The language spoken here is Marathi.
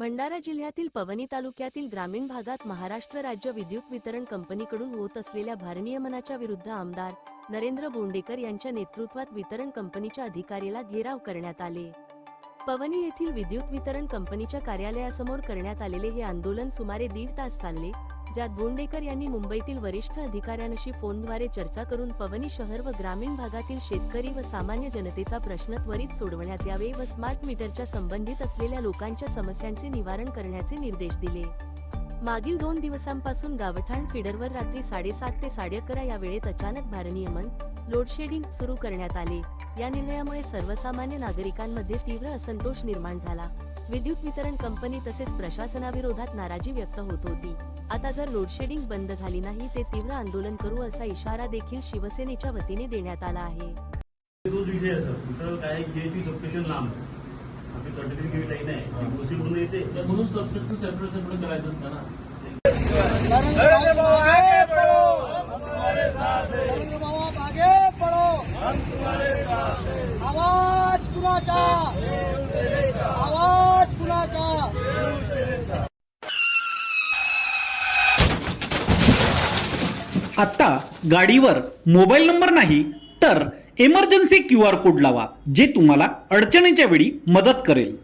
भंडारा जिल्ह्यातील पवनी तालुक्यातील ग्रामीण भागात महाराष्ट्र राज्य विद्युत वितरण कंपनीकडून होत असलेल्या भारनियमनाच्या विरुद्ध आमदार नरेंद्र बोंडेकर यांच्या नेतृत्वात वितरण कंपनीच्या अधिकाऱ्याला घेराव करण्यात आले। पवनी येथील विद्युत वितरण कंपनीच्या कार्यालयासमोर करण्यात आलेले हे आंदोलन सुमारे 1.5 तास चालले, ज्यात बोंडेकर यांनी मुंबईतील वरिष्ठ अधिकाऱ्यांशी फोनद्वारे चर्चा करून पवनी शहर व ग्रामीण भागातील शेतकरी व सामान्य जनतेचा प्रश्न त्वरित सोडवण्यात यावे व स्मार्ट मीटरच्या संबंधित असलेल्या लोकांच्या समस्यांचे निवारण करण्याचे निर्देश दिले। मागील 2 दिवसांपासून गावठाण फीडरवर रात्री 7:30 ते 11:30 या वेळेत अचानक भारनियमन लोडशेडिंग सुरू करण्यात आले। या निर्णयामुळे सर्वसामान्य नागरिकांमध्ये तीव्र असंतोष निर्माण झाला। विद्युत वितरण कंपनी तसेच प्रशासनाविरोधात नाराजी व्यक्त होत होती। आता जर लोडशेडिंग बंद झाली नाही ते तीव्र आंदोलन करू असा इशारा देखील शिवसेनेच्या वतीने देण्यात आला आहे। तोच विषय असा कुठं काय GHP सबस्टेशन लांब आपली सर्टिफिकेट काही नाही ओसी कडून येते म्हणून सबस्टेशन सेपरेट करायचं असतं ना। आवाज कुणाचा, आवाज कुणाचा। आता गाडीवर मोबाईल नंबर नाही तर इमर्जन्सी QR कोड लावा, जे तुम्हाला अडचणीच्या वेळी मदत करेल।